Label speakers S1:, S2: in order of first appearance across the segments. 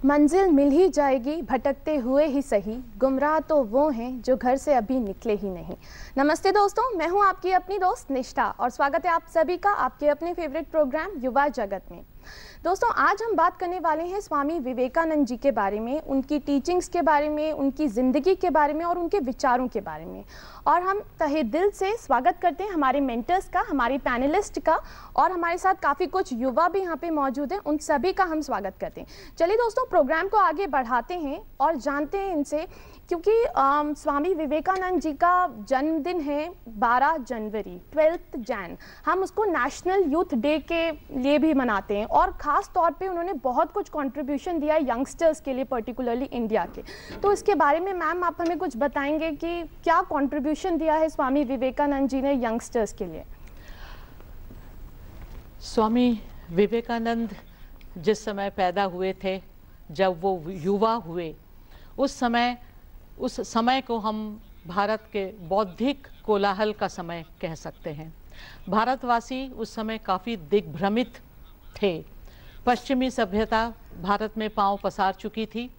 S1: मंजिल मिल ही जाएगी भटकते हुए ही सही, गुमराह तो वो हैं जो घर से अभी निकले ही नहीं। नमस्ते दोस्तों, मैं हूं आपकी अपनी दोस्त निष्ठा और स्वागत है आप सभी का आपके अपने फेवरेट प्रोग्राम युवा जगत में। दोस्तों, आज हम बात करने वाले हैं स्वामी विवेकानंद जी के बारे में, उनकी टीचिंग्स के बारे में, उनकी ज़िंदगी के बारे में और उनके विचारों के बारे में। और हम तहे दिल से स्वागत करते हैं हमारे मेंटर्स का, हमारे पैनलिस्ट का, और हमारे साथ काफ़ी कुछ युवा भी यहाँ पे मौजूद हैं, उन सभी का हम स्वागत करते हैं। चलिए दोस्तों, प्रोग्राम को आगे बढ़ाते हैं और जानते हैं इनसे, क्योंकि स्वामी विवेकानंद जी का जन्मदिन है 12 जनवरी 12 जैन। हम उसको नेशनल यूथ डे के लिए भी मनाते हैं और ख़ास तौर पे उन्होंने बहुत कुछ कंट्रीब्यूशन दिया है यंगस्टर्स के लिए, पर्टिकुलरली इंडिया के। तो इसके बारे में मैम आप हमें कुछ बताएंगे कि क्या कंट्रीब्यूशन दिया है स्वामी विवेकानंद जी ने यंगस्टर्स के लिए?
S2: स्वामी विवेकानंद जिस समय पैदा हुए थे, जब वो युवा हुए, उस समय को हम भारत के बौद्धिक कोलाहल का समय कह सकते हैं। भारतवासी उस समय काफ़ी दिग्भ्रमित थे। पश्चिमी सभ्यता भारत में पांव पसार चुकी थी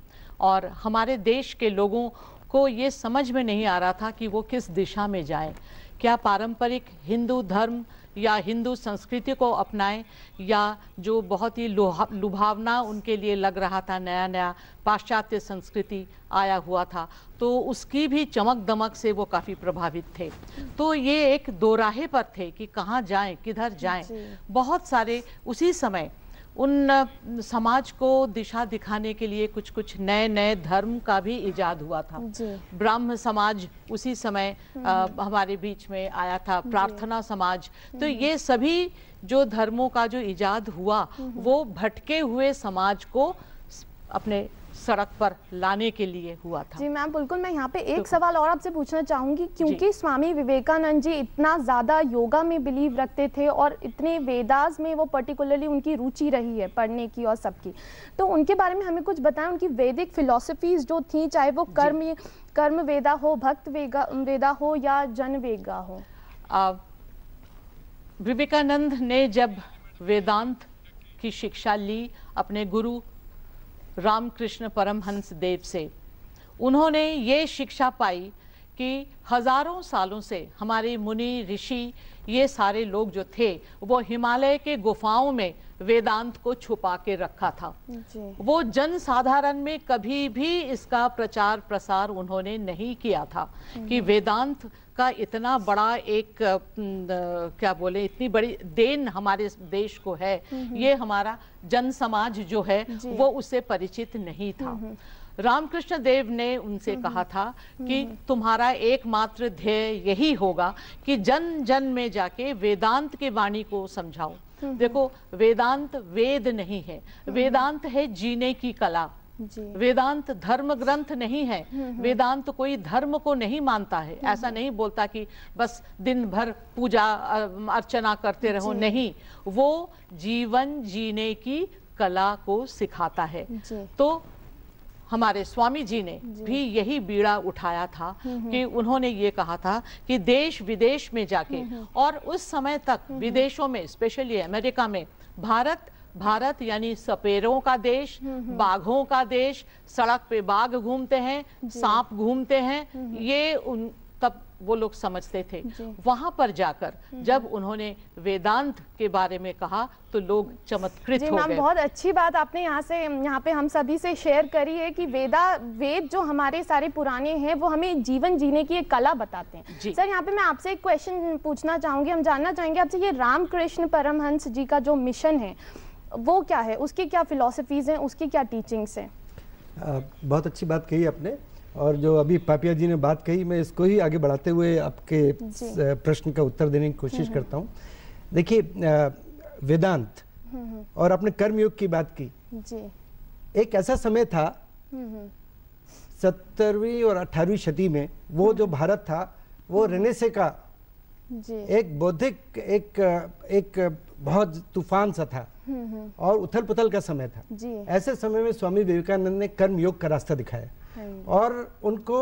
S2: और हमारे देश के लोगों को ये समझ में नहीं आ रहा था कि वो किस दिशा में जाएं। क्या पारंपरिक हिंदू धर्म या हिंदू संस्कृति को अपनाएं, या जो बहुत ही लुभावना उनके लिए लग रहा था, नया नया पाश्चात्य संस्कृति आया हुआ था, तो उसकी भी चमक दमक से वो काफ़ी प्रभावित थे। तो ये एक दोराहे पर थे कि कहाँ जाएं, किधर जाएं। बहुत सारे उसी समय उन समाज को दिशा दिखाने के लिए कुछ कुछ नए नए धर्म का भी इजाद हुआ था। ब्राह्म समाज उसी समय हमारे बीच में आया था, प्रार्थना समाज। तो ये सभी जो धर्मों का जो इजाद हुआ, वो भटके हुए समाज को अपने सड़क पर लाने के लिए हुआ था।
S1: जी मैम, बिल्कुल। मैं यहाँ पे एक सवाल और आपसे पूछना चाहूँगी, क्योंकि स्वामी विवेकानंद जी इतना ज़्यादा योगा में बिलीव रखते थे और इतने वेदास में वो पर्टिकुलरली उनकी रुचि रही है पढ़ने की और सबकी, तो उनके बारे में हमें कुछ बताएं। उनकी वैदिक फिलॉसफीज जो थी, चाहे वो कर्म वेदा हो, भक्त वेदा हो या जन वेगा हो।
S2: विवेकानंद ने जब वेदांत की शिक्षा ली अपने गुरु रामकृष्ण परमहंस देव से, उन्होंने ये शिक्षा पाई कि हजारों सालों से हमारे मुनि ऋषि, ये सारे लोग जो थे, वो हिमालय के गुफाओं में वेदांत को छुपा के रखा था। वो जन साधारण में कभी भी इसका प्रचार प्रसार उन्होंने नहीं किया था कि वेदांत का इतना बड़ा एक क्या बोले, इतनी बड़ी देन हमारे देश को है। ये हमारा जन समाज जो है वो उससे परिचित नहीं था। रामकृष्ण देव ने उनसे कहा था कि तुम्हारा एकमात्र ध्येय यही होगा कि जन जन में जाके वेदांत के वाणी को समझाओ। देखो, वेदांत वेद नहीं है, वेदांत है जीने की कला। वेदांत धर्म ग्रंथ नहीं है। वेदांत कोई धर्म को नहीं मानता है। ऐसा नहीं बोलता कि बस दिन भर पूजा अर्चना करते रहो, नहीं, वो जीवन जीने की कला को सिखाता है। तो हमारे स्वामी जी ने भी यही बीड़ा उठाया था कि उन्होंने ये कहा था कि देश विदेश में जाके, और उस समय तक विदेशों में, स्पेशली अमेरिका में, भारत यानी सपेरों का देश, बाघों का देश, सड़क पे बाघ घूमते हैं, सांप घूमते हैं, ये तब वो लोग समझते थे। वहां पर जाकर जब उन्होंने वेदांत के बारे में कहा तो लोग चमत्कृत हो गए।
S1: बहुत अच्छी बात आपने यहाँ पे हम सभी से शेयर करी है कि वेद जो हमारे सारे पुराने हैं वो हमें जीवन जीने की एक कला बताते हैं। सर, यहाँ पे मैं आपसे एक क्वेश्चन पूछना चाहूंगी, हम जानना चाहेंगे आपसे, ये रामकृष्ण परमहंस जी का जो मिशन है वो क्या है, उसकी क्या फिलॉसफीज हैं, उसकी क्या टीचिंग्स हैं?
S3: बहुत अच्छी बात कही आपने, और जो अभी पापिया जी ने बात कही, मैं इसको ही आगे बढ़ाते हुए आपके प्रश्न का उत्तर देने की कोशिश करता हूँ। देखिए, वेदांत और आपने कर्मयोग की बात की। एक ऐसा समय था 17वीं और 18वीं शती में, वो जो भारत था वो रेनेसे का एक बौद्धिक एक बहुत तूफान सा था और उथल पुथल का समय था। ऐसे समय में स्वामी विवेकानंद ने कर्म योग का रास्ता दिखाया और उनको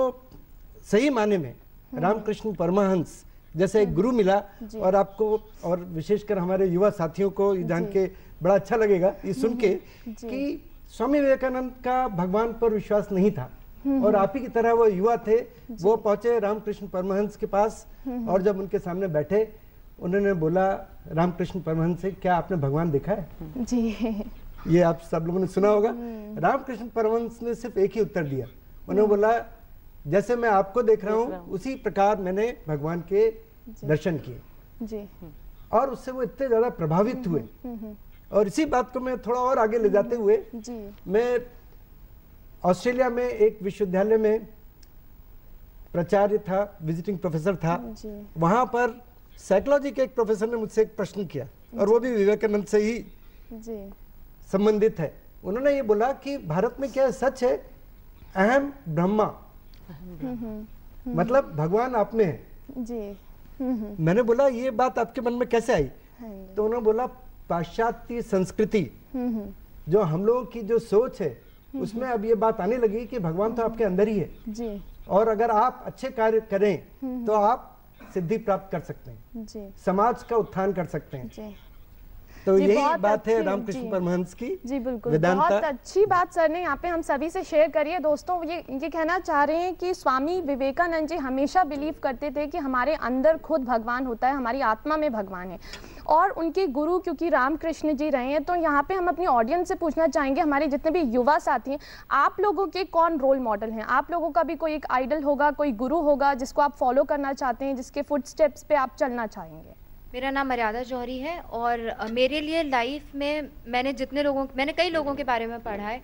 S3: सही माने में रामकृष्ण परमहंस जैसे एक गुरु मिला। और आपको और विशेषकर हमारे युवा साथियों को जान के बड़ा अच्छा लगेगा ये सुन के कि स्वामी विवेकानंद का भगवान पर विश्वास नहीं था और आप ही की तरह वो युवा थे। वो पहुंचे रामकृष्ण परमहंस के पास और जब उनके सामने बैठे उन्होंने बोला रामकृष्ण परमहंस से, क्या आपने भगवान देखा है?
S1: जी।
S3: ये आप सब लोगों ने सुना होगा। रामकृष्ण परमहंस ने सिर्फ एक ही उत्तर दिया, उन्होंने बोला जैसे मैं आपको देख रहा हूँ उसी प्रकार मैंने भगवान के दर्शन किए जी। और उससे वो इतने ज्यादा प्रभावित हुए। और इसी बात को मैं थोड़ा और आगे ले जाते हुए जी। मैं ऑस्ट्रेलिया में एक विश्वविद्यालय में प्राचार्य था, विजिटिंग प्रोफेसर था। वहां पर साइकोलॉजी के एक प्रोफेसर ने मुझसे एक प्रश्न किया और वो भी विवेकानंद से ही संबंधित है। उन्होंने ये बोला कि भारत में क्या सच है अहम ब्रह्मा, मतलब भगवान आप में है जी। मैंने बोला ये बात आपके मन में कैसे आई? तो उन्होंने बोला पाश्चात्य संस्कृति जो हम लोगों की जो सोच है उसमें अब ये बात आने लगी कि भगवान तो आपके अंदर ही है जी। और अगर आप अच्छे कार्य करें तो आप सिद्धि प्राप्त कर सकते हैं जी। समाज का उत्थान कर सकते हैं जी। तो यही बात है रामकृष्ण परमहंस की जी। बिल्कुल,
S1: बहुत अच्छी बात सर ने यहाँ पे हम सभी से शेयर करी है। दोस्तों ये कहना चाह रहे हैं कि स्वामी विवेकानंद जी हमेशा बिलीव करते थे कि हमारे अंदर खुद भगवान होता है, हमारी आत्मा में भगवान है। और उनके गुरु क्योंकि रामकृष्ण जी रहे हैं, तो यहाँ पे हम अपनी ऑडियंस से पूछना चाहेंगे, हमारे जितने भी युवा साथी हैं, आप लोगों के कौन रोल मॉडल हैं? आप लोगों का भी कोई एक आइडल होगा, कोई गुरु होगा जिसको आप फॉलो करना चाहते हैं, जिसके फुटस्टेप्स पे आप चलना चाहेंगे?
S4: मेरा नाम मर्यादा जौहरी है और मेरे लिए लाइफ में मैंने कई लोगों के बारे में पढ़ा है।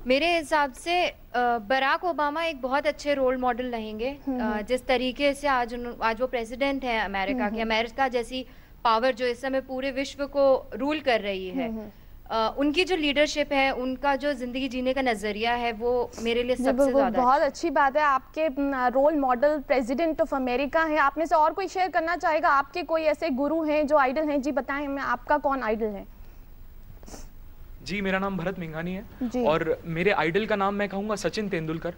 S4: मेरे हिसाब से बराक ओबामा एक बहुत अच्छे रोल मॉडल रहेंगे। जिस तरीके से आज वो प्रेसिडेंट हैं अमेरिका के, अमेरिका जैसी पावर जो इस समय पूरे विश्व को रूल कर रही है, उनकी जो लीडरशिप है, उनका जो जिंदगी जीने का नजरिया है, वो मेरे लिए सबसे ज्यादा
S1: बहुत अच्छी बात है। आपके role model president of America हैं। आप में से और कोई शेयर करना चाहेगा? आपके कोई ऐसे गुरु हैं जो आइडल हैं? जी बताएं हमें, आपका कौन आइडल है?
S5: जी मेरा नाम भरत मिंगानी है और मेरे आइडल का नाम मैं कहूँगा सचिन तेंदुलकर।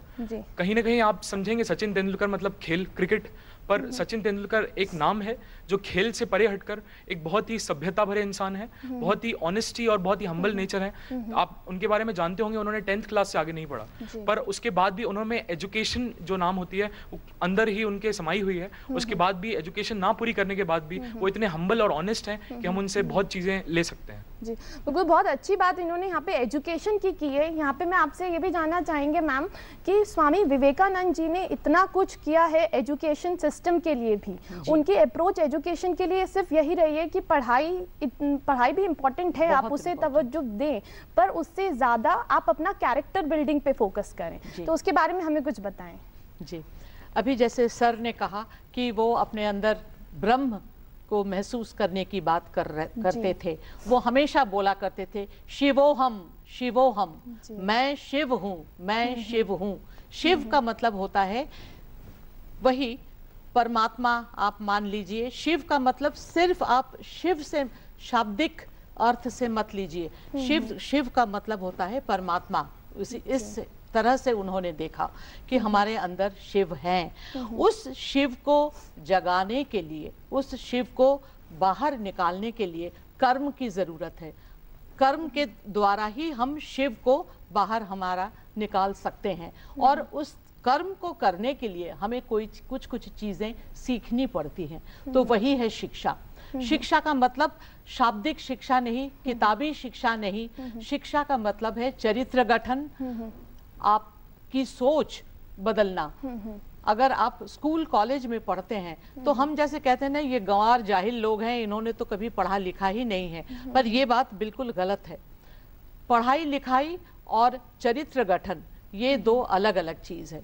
S5: कहीं ना कहीं आप समझेंगे सचिन तेंदुलकर मतलब खेल, क्रिकेट, पर सचिन तेंदुलकर एक नाम है जो खेल से परे हटकर एक बहुत ही सभ्यता भरे इंसान है, बहुत ही ऑनेस्टी और बहुत ही हम्बल नेचर है। आप उनके बारे में जानते होंगे, उन्होंने 10th क्लास से आगे नहीं पढ़ा, पर उसके बाद भी उन्होंने एजुकेशन जो नाम होती है वो अंदर ही उनके समाई हुई है। उसके बाद भी एजुकेशन ना पूरी करने के बाद भी वो इतने हम्बल और ऑनेस्ट हैं कि हम उनसे बहुत चीज़ें ले सकते हैं
S1: जी। बिल्कुल, बहुत अच्छी बात इन्होंने यहाँ पे एजुकेशन की है। यहाँ पे मैं आपसे ये भी जानना चाहेंगे मैम कि स्वामी विवेकानंद जी ने इतना कुछ किया है एजुकेशन सिस्टम के लिए भी, उनकी अप्रोच एजुकेशन के लिए सिर्फ यही रही है कि पढ़ाई भी इम्पोर्टेंट है, आप उसे तवज्जो दें, पर उससे ज़्यादा आप अपना कैरेक्टर बिल्डिंग पे फोकस करें। तो उसके बारे में हमें कुछ बताएं।
S2: जी, अभी जैसे सर ने कहा कि वो अपने अंदर ब्रह्म को महसूस करने की बात करते थे। वो हमेशा बोला करते थे शिवोहम शिवोहम, मैं शिव हूँ, मैं शिव हूँ। शिव का मतलब होता है वही परमात्मा, आप मान लीजिए। शिव का मतलब सिर्फ आप शिव से शाब्दिक अर्थ से मत लीजिए। शिव का मतलब होता है परमात्मा। इस तरह से उन्होंने देखा कि हमारे अंदर शिव हैं। उस शिव को जगाने के लिए, उस शिव को बाहर निकालने के लिए कर्म की जरूरत है। कर्म के द्वारा ही हम शिव को बाहर हमारा निकाल सकते हैं और उस कर्म को करने के लिए हमें कुछ चीजें सीखनी पड़ती हैं। तो वही है शिक्षा। शिक्षा का मतलब शाब्दिक शिक्षा नहीं, किताबी शिक्षा नहीं। शिक्षा का मतलब है चरित्र गठन, आपकी सोच बदलना। अगर आप स्कूल कॉलेज में पढ़ते हैं तो हम जैसे कहते हैं ना, ये गंवार जाहिल लोग हैं, इन्होंने तो कभी पढ़ा लिखा ही नहीं है, पर ये बात बिल्कुल गलत है। पढ़ाई लिखाई और चरित्र गठन ये दो अलग अलग चीज है।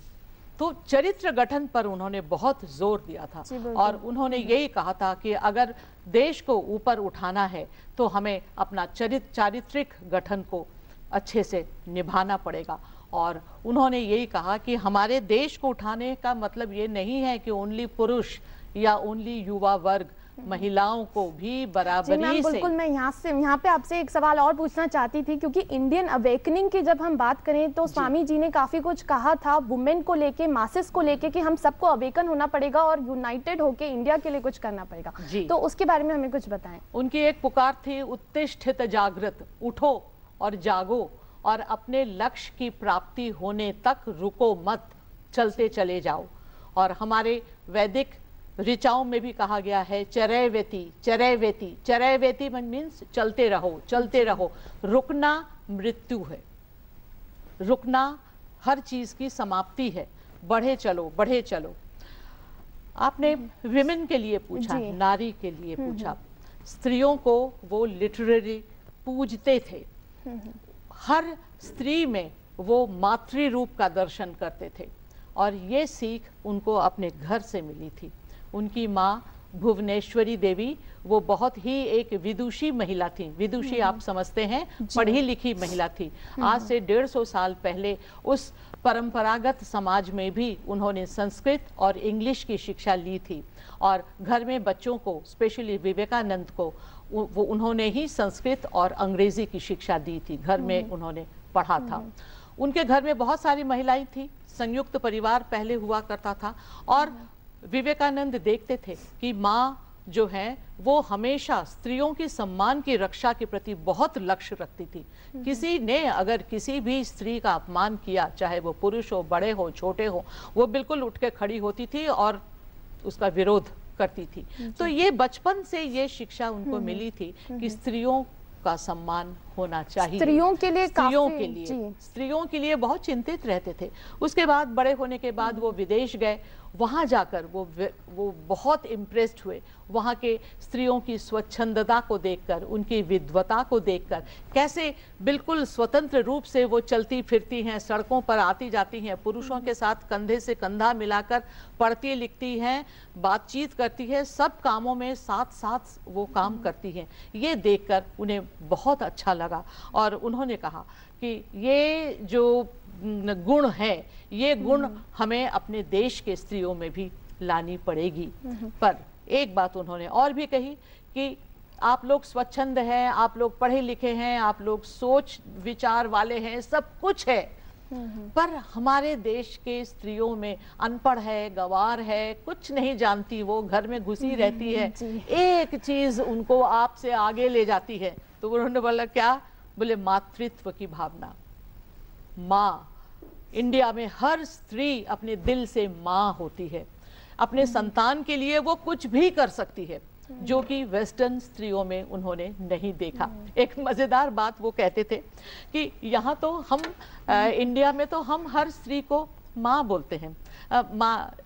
S2: तो चरित्र गठन पर उन्होंने बहुत जोर दिया था और उन्होंने यही कहा था कि अगर देश को ऊपर उठाना है तो हमें अपना चारित्रिक गठन को अच्छे से निभाना पड़ेगा। और उन्होंने यही कहा कि हमारे देश को उठाने का मतलब ये नहीं है कि ओनली पुरुष या ओनली युवा वर्ग, महिलाओं को भी बराबरी से।
S1: बिल्कुल, मैं यहाँ पे आपसे एक सवाल और पूछना चाहती थी, क्योंकि इंडियन अवेकनिंग की जब हम बात करें तो स्वामी जी ने काफी कुछ कहा था वुमेन को लेके, मासेस को लेके, कि हम सबको अवेकन होना पड़ेगा और यूनाइटेड होके इंडिया के लिए कुछ करना पड़ेगा। तो उसके बारे में हमें कुछ बताएं।
S2: उनकी एक पुकार थी, उत्तिष्ठित जागृत, उठो और जागो और अपने लक्ष्य की प्राप्ति होने तक रुको मत, चलते चले जाओ। और हमारे वैदिक ऋचाओं में भी कहा गया है चरैवेति चरैवेति। चरैवेति मीन्स चलते रहो, चलते रहो। रुकना मृत्यु है, रुकना हर चीज की समाप्ति है। बढ़े चलो, बढ़े चलो। आपने विमेन के लिए पूछा, नारी के लिए पूछा। स्त्रियों को वो लिटरेरी पूजते थे। हर स्त्री में वो मातृ रूप का दर्शन करते थे और ये सीख उनको अपने घर से मिली थी। उनकी माँ भुवनेश्वरी देवी वो बहुत ही एक विदुषी महिला थी। विदुषी आप समझते हैं, पढ़ी लिखी महिला थी। आज से 150 साल पहले उस परंपरागत समाज में भी उन्होंने संस्कृत और इंग्लिश की शिक्षा ली थी और घर में बच्चों को, स्पेशली विवेकानंद को, वो उन्होंने ही संस्कृत और अंग्रेजी की शिक्षा दी थी। घर में उन्होंने पढ़ा था। उनके घर में बहुत सारी महिलाएं थी। संयुक्त परिवार पहले हुआ करता था और विवेकानंद देखते थे कि माँ जो है वो हमेशा स्त्रियों की सम्मान की रक्षा के प्रति बहुत लक्ष्य रखती थी। किसी ने अगर किसी भी स्त्री का अपमान किया, चाहे वो पुरुष हो, बड़े हो, छोटे हो, वो बिल्कुल उठ के खड़ी होती थी और उसका विरोध करती थी। तो ये बचपन से ये शिक्षा उनको मिली थी कि स्त्रियों का सम्मान होना चाहिए।
S1: स्त्रियों के लिए
S2: बहुत चिंतित रहते थे। उसके बाद बड़े होने के बाद वो विदेश गए। वहाँ जाकर वो बहुत इम्प्रेस्ड हुए वहाँ के स्त्रियों की स्वच्छंदता को देखकर, उनकी विद्वता को देखकर, कैसे बिल्कुल स्वतंत्र रूप से वो चलती फिरती हैं, सड़कों पर आती जाती हैं, पुरुषों के साथ कंधे से कंधा मिलाकर पढ़ती लिखती हैं, बातचीत करती है, सब कामों में साथ साथ वो काम करती हैं। ये देखकर उन्हें बहुत अच्छा लगा और उन्होंने कहा कि ये जो गुण है, ये गुण हमें अपने देश के स्त्रियों में भी लानी पड़ेगी। पर एक बात उन्होंने और भी कही कि आप लोग स्वच्छंद हैं, आप लोग पढ़े लिखे हैं, आप लोग सोच विचार वाले हैं, सब कुछ है, पर हमारे देश के स्त्रियों में अनपढ़ है, गंवार है, कुछ नहीं जानती, वो घर में घुसी रहती है, एक चीज उनको आपसे आगे ले जाती है। तो उन्होंने बोला क्या? बोले मातृत्व की भावना। माँ, इंडिया में हर स्त्री अपने दिल से माँ होती है। अपने संतान के लिए वो कुछ भी कर सकती है, जो कि वेस्टर्न स्त्रियों में उन्होंने नहीं देखा। एक मजेदार बात वो कहते थे कि यहाँ तो हम इंडिया में तो हम हर स्त्री को माँ बोलते हैं,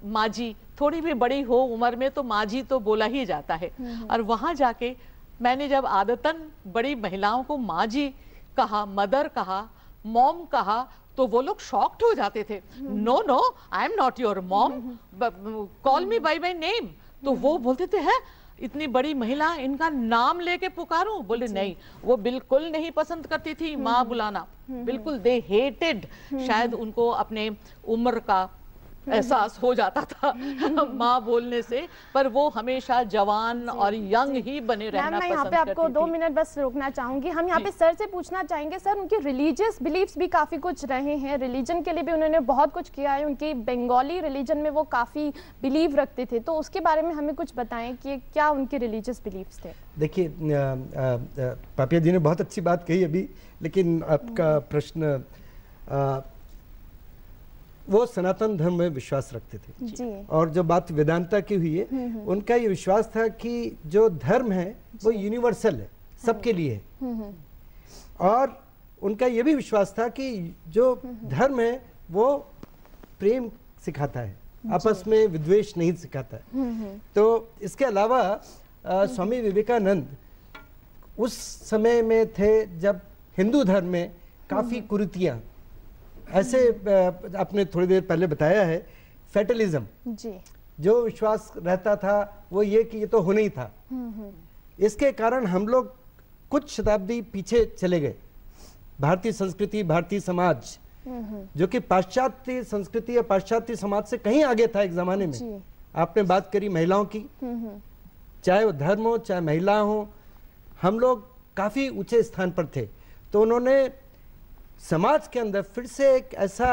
S2: माँ जी, थोड़ी भी बड़ी हो उम्र में तो माँ जी तो बोला ही जाता है। और वहाँ जाके मैंने जब आदतन बड़ी महिलाओं को माँ जी कहा, मदर कहा, मॉम कहा, तो वो लोग शॉक्ड हो जाते थे। No no, I am not your mom, call me by my name. तो वो बोलते थे, है इतनी बड़ी महिला, इनका नाम लेके पुकारूं? बोले नहीं, वो बिल्कुल नहीं पसंद करती थी माँ बुलाना, बिल्कुल। दे हेटेड, शायद उनको अपने उम्र का एहसास हो जाता था माँ बोलने से, पर वो हमेशा जवान और यंग ही बने रहना पसंद करती थी।
S1: मैं यहाँ पे आपको 2 मिनट बस रोकना चाहूंगी। हम यहाँ पे सर से पूछना चाहेंगे, सर उनके रिलीजियस बिलीफ्स भी काफ़ी कुछ रहे हैं, रिलीजन के लिए भी उन्होंने बहुत कुछ किया है। उनकी बंगाली रिलीजन में वो काफ़ी बिलीव रखते थे, तो उसके बारे में हमें कुछ बताएं कि क्या उनके रिलीजियस बिलीफ्स थे।
S3: देखिए, पापिया जी ने बहुत अच्छी बात कही अभी, लेकिन आपका प्रश्न, वो सनातन धर्म में विश्वास रखते थे जी। और जो बात वेदांता की हुई है, उनका ये विश्वास था कि जो धर्म है वो यूनिवर्सल है, सबके लिए है। और उनका ये भी विश्वास था कि जो धर्म है वो प्रेम सिखाता है, आपस में विद्वेष नहीं सिखाता है। तो इसके अलावा स्वामी विवेकानंद उस समय में थे जब हिंदू धर्म में काफ़ी कुरीतियाँ, ऐसे आपने थोड़ी देर पहले बताया है, फैटलिज्म जी, जो विश्वास रहता था वो ये कि ये तो होना ही था। इसके कारण हम लोग कुछ शताब्दी पीछे चले गए। भारतीय संस्कृति, भारतीय समाज, जो कि पाश्चात्य संस्कृति या पाश्चात्य समाज से कहीं आगे था एक जमाने में। आपने बात करी महिलाओं की, चाहे वो धर्म हो चाहे महिला हो, हम लोग काफी ऊंचे स्थान पर थे। तो उन्होंने समाज के अंदर फिर से एक ऐसा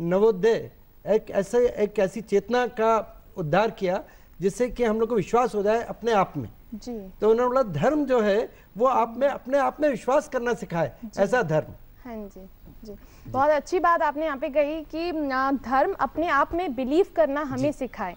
S3: नवोदय, एक ऐसी चेतना का उद्धार किया जिससे कि हम लोग को विश्वास हो जाए अपने आप में जी। तो उन्होंने बोला धर्म जो है वो आप में अपने आप में विश्वास करना सिखाए, ऐसा धर्म।
S1: हाँ जी जी, बहुत अच्छी बात आपने यहाँ पे कही कि धर्म अपने आप में बिलीव करना हमें सिखाए।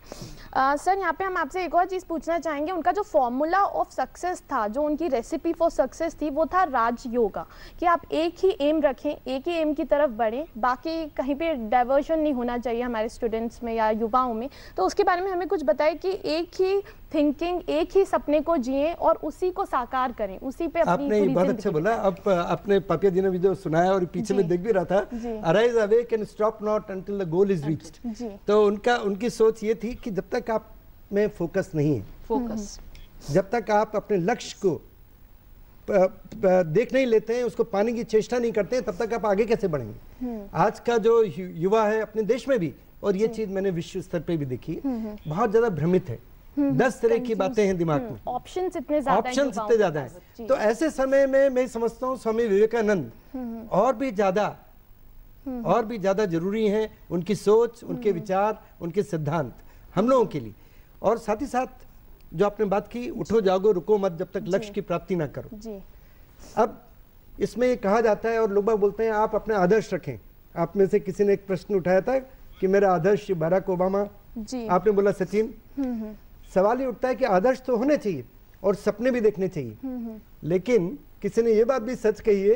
S1: सर यहाँ पे हम आपसे एक और चीज़ पूछना चाहेंगे, उनका जो फॉर्मूला ऑफ सक्सेस था, जो उनकी रेसिपी फॉर सक्सेस थी, वो था राजयोगा, कि आप एक ही एम रखें, एक ही एम की तरफ बढ़ें, बाकी कहीं पे डाइवर्शन नहीं होना चाहिए हमारे स्टूडेंट्स में या युवाओं में। तो उसके बारे में हमें कुछ बताएं कि एक ही थिंकिंग, एक ही सपने को जिए और उसी को साकार करें, उसी पे अपनी
S3: आपने बहुत अच्छा बोला। अब अपने पापिया जी ने भी जो सुनाया और पीछे में देख भी रहा था, arise awake and stop not until the goal is reached. तो उनकी सोच ये थी कि जब तक आप में फोकस नहीं है, फोकस जब तक आप अपने लक्ष्य को देख नहीं लेते हैं, उसको पाने की चेष्टा नहीं करते हैं, तब तक आप आगे कैसे बढ़ेंगे। आज का जो युवा है अपने देश में भी, और ये चीज मैंने विश्व स्तर पे भी देखी, बहुत ज्यादा भ्रमित है, 10 तरह की बातें हैं दिमाग में,
S1: ऑप्शंस इतने
S3: ज्यादा हैं। तो ऐसे समय में मैं समझता हूँ स्वामी विवेकानंद और भी ज्यादा जरूरी हैं, उनकी सोच, उनके विचार, उनके सिद्धांत हम लोगों के लिए। और साथ ही साथ जो आपने बात की, उठो जागो रुको मत जब तक लक्ष्य की प्राप्ति ना करो जी। अब इसमें कहा जाता है और लोग बोलते हैं आप अपने आदर्श रखें। आप में से किसी ने एक प्रश्न उठाया था कि मेरा आदर्श बराक ओबामा जी, आपने बोला सचिन। सवाल ये उठता है कि आदर्श तो होने चाहिए और सपने भी देखने चाहिए, लेकिन किसी ने ये बात भी सच कही है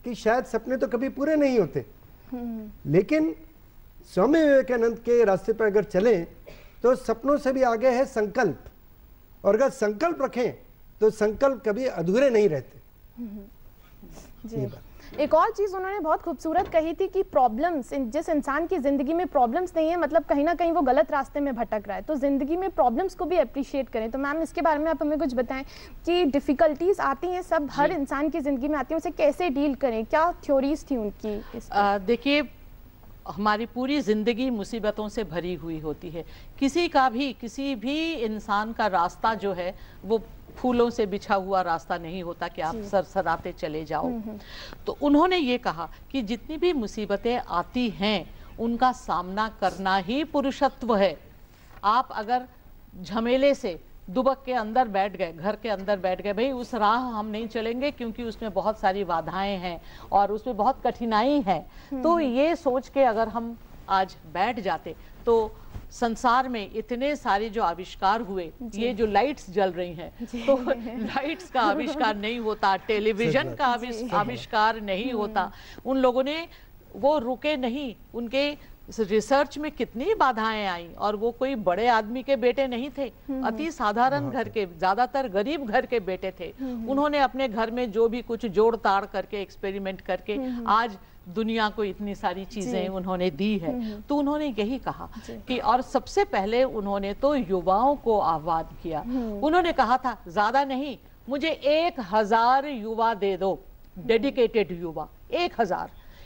S3: कि शायद सपने तो कभी पूरे नहीं होते, लेकिन स्वामी विवेकानंद के रास्ते पर अगर चलें तो सपनों से भी आगे है संकल्प, और अगर संकल्प रखें तो संकल्प कभी अधूरे नहीं रहते
S1: जी। एक और चीज़ उन्होंने बहुत खूबसूरत कही थी कि प्रॉब्लम्स, जिस इंसान की ज़िंदगी में प्रॉब्लम्स नहीं है, मतलब कहीं ना कहीं वो गलत रास्ते में भटक रहा है, तो ज़िंदगी में प्रॉब्लम्स को भी अप्रिशिएट करें। तो मैम इसके बारे में आप हमें कुछ बताएं कि डिफ़िकल्टीज आती हैं, सब हर इंसान की ज़िंदगी में आती हैं, उसे कैसे डील करें, क्या थ्योरीज थी उनकी?
S2: देखिए, हमारी पूरी ज़िंदगी मुसीबतों से भरी हुई होती है। किसी भी इंसान का रास्ता जो है वो फूलों से बिछा हुआ रास्ता नहीं होता कि आप सरसराते चले जाओ। तो उन्होंने ये कहा कि जितनी भी मुसीबतें आती हैं उनका सामना करना ही पुरुषत्व है। आप अगर झमेले से दुबक के अंदर बैठ गए, घर के अंदर बैठ गए, भाई उस राह हम नहीं चलेंगे क्योंकि उसमें बहुत सारी बाधाएं हैं और उसमें बहुत कठिनाई है, तो ये सोच के अगर हम आज बैठ जाते तो संसार में इतने सारे जो आविष्कार हुए, ये जो लाइट्स जल रही हैं, तो लाइट्स का आविष्कार नहीं होता, टेलीविजन का आविष्कार नहीं होता। उन लोगों ने वो रुके नहीं, उनके रिसर्च में कितनी बाधाएं आई, और वो कोई बड़े आदमी के बेटे नहीं थे, अति साधारण घर के, ज्यादातर गरीब घर के बेटे थे। उन्होंने अपने घर में जो भी कुछ जोड़ ताड़ करके, एक्सपेरिमेंट करके आज दुनिया को इतनी सारी चीजें उन्होंने दी है। तो उन्होंने यही कहा कि, और सबसे पहले उन्होंने तो युवाओं को आह्वान किया। उन्होंने कहा था ज्यादा नहीं, मुझे 1000 युवा दे दो, डेडिकेटेड युवा,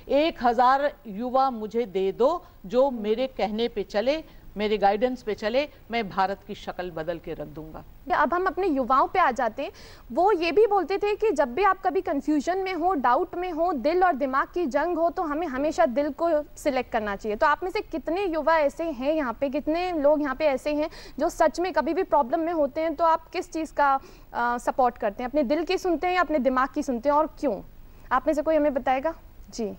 S2: 1000 युवा मुझे दे दो जो मेरे कहने पे चले, मेरे गाइडेंस पे चले, मैं भारत की शक्ल बदल के रख दूंगा।
S1: अब हम अपने युवाओं पे आ जाते हैं। वो ये भी बोलते थे कि जब भी आप कभी कंफ्यूजन में हो, डाउट में हो, दिल और दिमाग की जंग हो, तो हमें हमेशा दिल को सिलेक्ट करना चाहिए। तो आप में से कितने युवा ऐसे हैं यहाँ पे, कितने लोग यहाँ पे ऐसे हैं जो सच में कभी भी प्रॉब्लम में होते हैं, तो आप किस चीज़ का सपोर्ट करते हैं? अपने दिल की सुनते हैं या अपने दिमाग की सुनते हैं, और क्यों? आप में से कोई हमें बताएगा जी?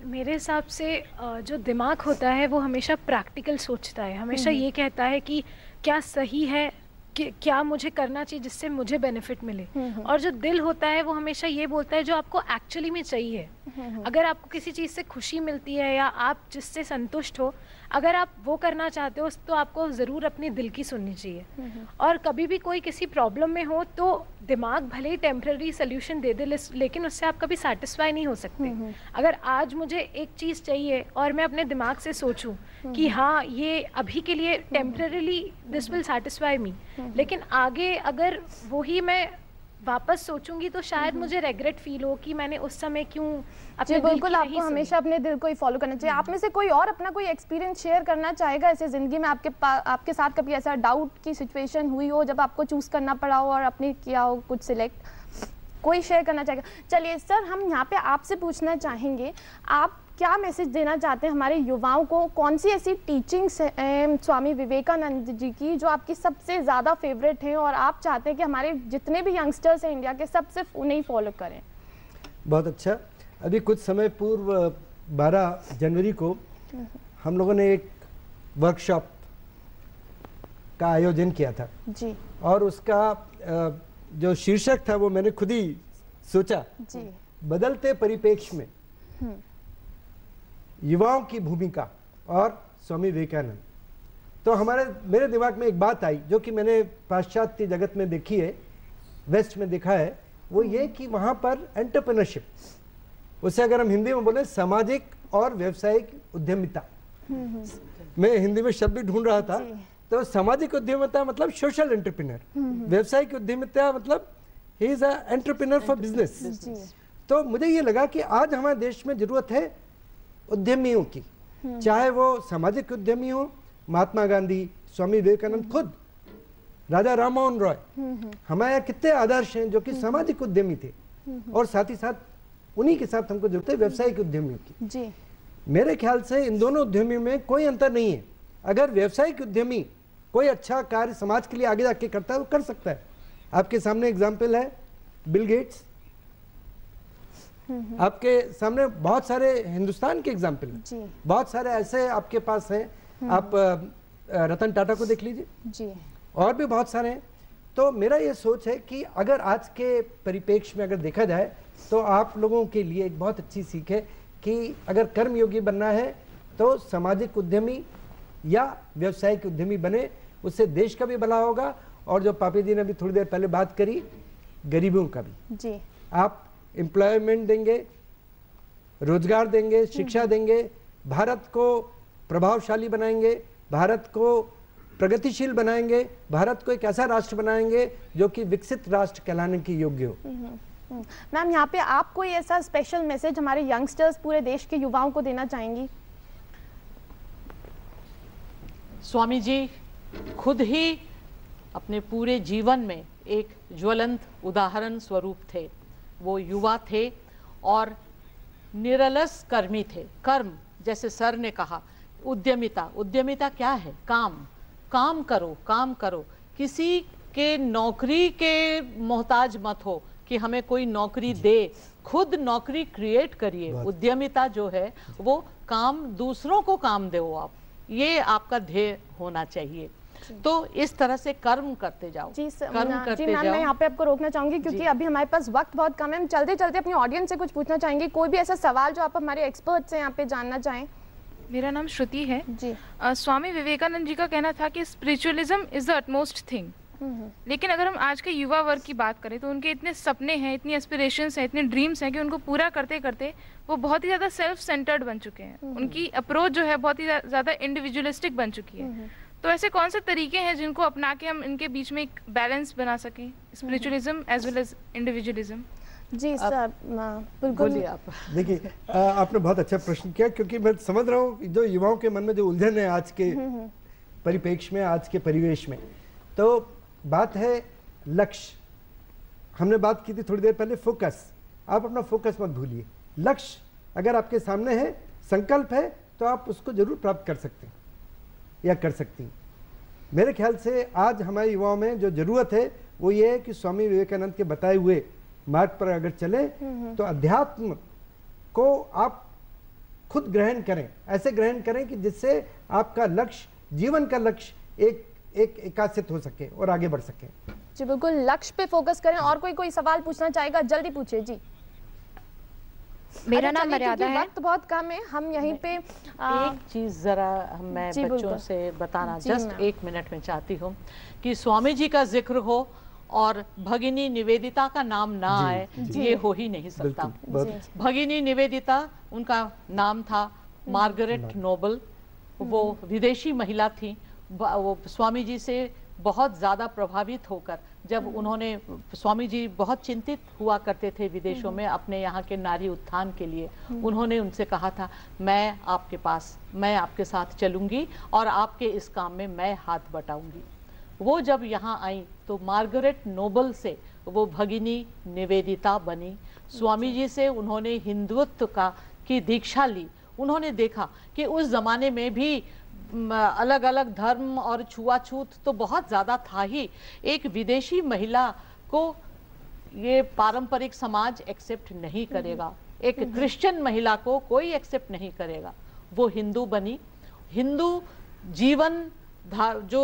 S6: मेरे हिसाब से जो दिमाग होता है वो हमेशा प्रैक्टिकल सोचता है, हमेशा ये कहता है कि क्या सही है, कि क्या मुझे करना चाहिए जिससे मुझे बेनिफिट मिले। और जो दिल होता है वो हमेशा ये बोलता है जो आपको एक्चुअली में चाहिए। अगर आपको किसी चीज़ से खुशी मिलती है या आप जिससे संतुष्ट हो, अगर आप वो करना चाहते हो तो आपको ज़रूर अपने दिल की सुननी चाहिए। और कभी भी कोई किसी प्रॉब्लम में हो तो दिमाग भले ही टेम्प्रेरी सोल्यूशन दे दे, लेकिन उससे आप कभी सेटिस्फाई नहीं हो सकते। अगर आज मुझे एक चीज़ चाहिए और मैं अपने दिमाग से सोचूं कि हाँ ये अभी के लिए temporarily this will satisfy me, लेकिन आगे अगर वही मैं वापस सोचूंगी तो शायद मुझे रेग्रेट फील हो कि मैंने उस समय क्यों अपने दिल
S1: बिल्कुल, आपको हमेशा अपने दिल को ही फॉलो करना चाहिए। आप में से कोई और अपना कोई एक्सपीरियंस शेयर करना चाहेगा ऐसे जिंदगी में? आपके साथ कभी ऐसा डाउट की सिचुएशन हुई हो जब आपको चूज करना पड़ा हो और आपने किया हो कुछ सिलेक्ट? कोई शेयर करना चाहेगा? चलिए सर, हम यहाँ पे आपसे पूछना चाहेंगे, आप क्या मैसेज देना चाहते हैं हमारे युवाओं को? कौन सी ऐसी टीचिंग्स स्वामी विवेकानंद जी की जो आपकी सबसे ज़्यादा फेवरेट हैं और आप चाहते हैं कि हमारे जितने भी यंगस्टर्स हैं इंडिया के, सब सिर्फ उन्हें ही फॉलो करें?
S3: बहुत अच्छा। अभी कुछ समय पूर्व 12 जनवरी को हम लोगों ने एक वर्कशॉप का आयोजन किया था
S1: जी।
S3: और उसका जो शीर्षक था वो मैंने खुद ही सोचा
S1: जी।
S3: बदलते परिप्रेक्ष्य में युवाओं की भूमिका और स्वामी विवेकानंद। तो मेरे दिमाग में एक बात आई जो कि मैंने पाश्चात्य जगत में देखी है, वेस्ट में देखा है, वो ये कि वहाँ पर एंटरप्रेन्योरशिप, उसे अगर हम हिंदी में बोले सामाजिक और व्यवसायिक उद्यमिता, मैं हिंदी में शब्द ढूंढ रहा था, तो सामाजिक उद्यमिता मतलब सोशल एंटरप्रेन्योर, व्यवसायिक उद्यमिता मतलब he is a entrepreneur for business. तो मुझे ये लगा कि आज हमारे देश में जरूरत है उद्यमियों की, चाहे वो सामाजिक उद्यमी हो, महात्मा गांधी, स्वामी विवेकानंद, खुद राजा राम मोहन रॉय, हमारे यहाँ कितने आदर्श हैं जो कि सामाजिक उद्यमी थे, और साथ ही साथ उन्हीं के साथ हमको जरूरत है व्यवसायिक उद्यमियों की
S1: जी।
S3: मेरे ख्याल से इन दोनों उद्यमियों में कोई अंतर नहीं है। अगर व्यवसायिक उद्यमी कोई अच्छा कार्य समाज के लिए आगे जाके करता है वो कर सकता है। आपके सामने एग्जाम्पल है बिल गेट्स, आपके सामने बहुत सारे हिंदुस्तान के एग्जाम्पल हैं, बहुत सारे ऐसे आपके पास हैं। आप रतन टाटा को देख लीजिए
S1: जी,
S3: और भी बहुत सारे हैं। तो मेरा ये सोच है कि अगर आज के परिप्रेक्ष्य में अगर देखा जाए तो आप लोगों के लिए एक बहुत अच्छी सीख है कि अगर कर्मयोगी बनना है तो सामाजिक उद्यमी या व्यवसायिक उद्यमी बने, उससे देश का भी भला होगा, और जो पापी जी ने अभी थोड़ी देर पहले बात करी, गरीबों का भी
S1: जी।
S3: आप एम्प्लॉयमेंट देंगे, रोजगार देंगे, शिक्षा देंगे, भारत को प्रभावशाली बनाएंगे, भारत को प्रगतिशील बनाएंगे, भारत को एक ऐसा राष्ट्र बनाएंगे जो कि विकसित राष्ट्र कहलाने के योग्य हो।
S1: मैम, यहाँ पे आप कोई ऐसा स्पेशल मैसेज हमारे यंगस्टर्स, पूरे देश के युवाओं को देना चाहेंगी?
S2: स्वामी जी खुद ही अपने पूरे जीवन में एक ज्वलंत उदाहरण स्वरूप थे। वो युवा थे और निरलस कर्मी थे। कर्म, जैसे सर ने कहा, उद्यमिता, उद्यमिता क्या है? काम करो, काम करो, किसी के नौकरी के मोहताज मत हो कि हमें कोई नौकरी दे, खुद नौकरी क्रिएट करिए। उद्यमिता जो है वो काम, दूसरों को काम दो आप, ये आपका ध्येय होना चाहिए। तो इस तरह से कर्म करते जाओ।
S1: जी मैम, मैं यहाँ पे आपको रोकना चाहूंगी क्योंकि अभी हमारे पास वक्त बहुत कम है। हम चलते चलते अपनी ऑडियंस से कुछ पूछना चाहेंगे। कोई भी ऐसा सवाल जो आप हमारे एक्सपर्ट से यहाँ पे जानना चाहें?
S7: मेरा नाम श्रुति है
S1: जी।
S7: स्वामी विवेकानंद जी का कहना था कि spiritualism is the utmost thing. लेकिन अगर हम आज के युवा वर्ग की बात करें तो उनके इतने सपने हैं, इतनी एस्पिरेशंस हैं, इतने ड्रीम्स हैं कि उनको पूरा करते करते वो बहुत ही ज़्यादा सेल्फ सेंटर्ड बन चुके हैं। उनकी अप्रोच जो है बहुत ही ज़्यादा इंडिविजुअलिस्टिक बन चुकी है। तो ऐसे कौन से तरीके हैं जिनको अपना के हम इनके बीच में एक बैलेंस बना सकें, spiritualism as well as individualism?
S1: जी सर, बिल्कुल।
S2: आप
S3: देखिए, आपने बहुत अच्छा प्रश्न किया, क्योंकि मैं समझ रहा हूँ जो युवाओं के मन में जो उलझन है आज के परिप्रेक्ष्य में, आज के परिवेश में। तो बात है लक्ष्य। हमने बात की थी थोड़ी देर पहले, फोकस। आप अपना फोकस मत भूलिए। लक्ष्य अगर आपके सामने है, संकल्प है, तो आप उसको जरूर प्राप्त कर सकते हैं या कर सकती हैं। मेरे ख्याल से आज हमारे युवाओं में जो जरूरत है वो ये है कि स्वामी विवेकानंद के बताए हुए मार्ग पर अगर चले तो अध्यात्म को आप खुद ग्रहण करें, ऐसे ग्रहण करें कि जिससे आपका लक्ष्य, जीवन का लक्ष्य एक एकासित हो सके और आगे बढ़ सके।
S1: जी बिल्कुल, लक्ष्य पे फोकस करें। और कोई सवाल पूछना चाहेगा? जल्दी पूछिए जी।
S4: मेरा नाम मर्यादा है।
S1: वक्त बहुत कम है, हम यहीं पे
S2: एक चीज जरा मैं बच्चों से बताना जस्ट 1 मिनट में चाहती हूँ कि स्वामी जी का जिक्र हो और भगिनी निवेदिता का नाम ना आए, ये हो ही नहीं सकता। भगिनी निवेदिता उनका नाम था, मार्गरेट नोबल, वो विदेशी महिला थी। वो स्वामी जी से बहुत ज़्यादा प्रभावित होकर, जब उन्होंने, स्वामी जी बहुत चिंतित हुआ करते थे विदेशों में अपने यहाँ के नारी उत्थान के लिए, उन्होंने उनसे कहा था, मैं आपके पास, मैं आपके साथ चलूँगी और आपके इस काम में मैं हाथ बटाऊंगी। वो जब यहाँ आई तो मार्गरेट नोबल से वो भगिनी निवेदिता बनी। स्वामी जी से उन्होंने हिंदुत्व की दीक्षा ली। उन्होंने देखा कि उस ज़माने में भी अलग अलग धर्म और छुआछूत तो बहुत ज़्यादा था ही। एक विदेशी महिला को ये पारंपरिक समाज एक्सेप्ट नहीं करेगा, एक क्रिश्चियन महिला को कोई एक्सेप्ट नहीं करेगा। वो हिंदू बनी, हिंदू जीवन जो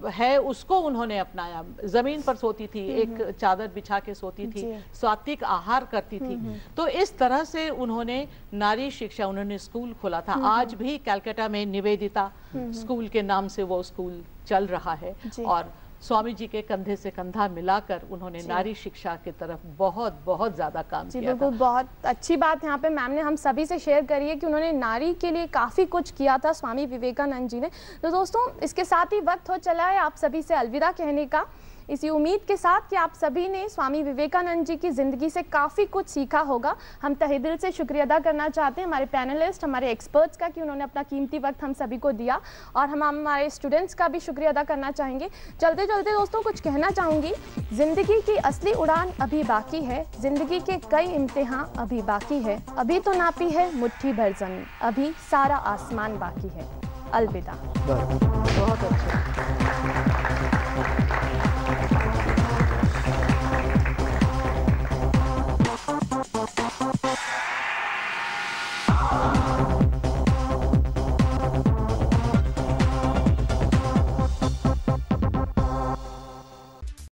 S2: है उसको उन्होंने अपनाया। जमीन पर सोती थी, एक चादर बिछा के सोती थी, सात्विक आहार करती थी। तो इस तरह से उन्होंने नारी शिक्षा, उन्होंने स्कूल खोला था। आज भी कलकत्ता में निवेदिता स्कूल के नाम से वो स्कूल चल रहा है और स्वामी जी के कंधे से कंधा मिलाकर उन्होंने नारी शिक्षा की तरफ बहुत बहुत ज्यादा काम किया।
S1: बिल्कुल, बहुत अच्छी बात यहाँ पे मैम ने हम सभी से शेयर करी है कि उन्होंने नारी के लिए काफ़ी कुछ किया था स्वामी विवेकानंद जी ने। तो दोस्तों, इसके साथ ही वक्त हो चला है आप सभी से अलविदा कहने का, इसी उम्मीद के साथ कि आप सभी ने स्वामी विवेकानंद जी की ज़िंदगी से काफ़ी कुछ सीखा होगा। हम तहे दिल से शुक्रिया अदा करना चाहते हैं हमारे पैनलिस्ट, हमारे एक्सपर्ट्स का कि उन्होंने अपना कीमती वक्त हम सभी को दिया, और हम हमारे स्टूडेंट्स का भी शुक्रिया अदा करना चाहेंगे। चलते चलते दोस्तों कुछ कहना चाहूँगी, ज़िंदगी की असली उड़ान अभी बाकी है, ज़िंदगी के कई इम्तिहान अभी बाकी है, अभी तो नापी है मुट्ठी भर ज़मीन, अभी सारा आसमान बाकी है। अलविदा।
S2: बहुत अच्छा।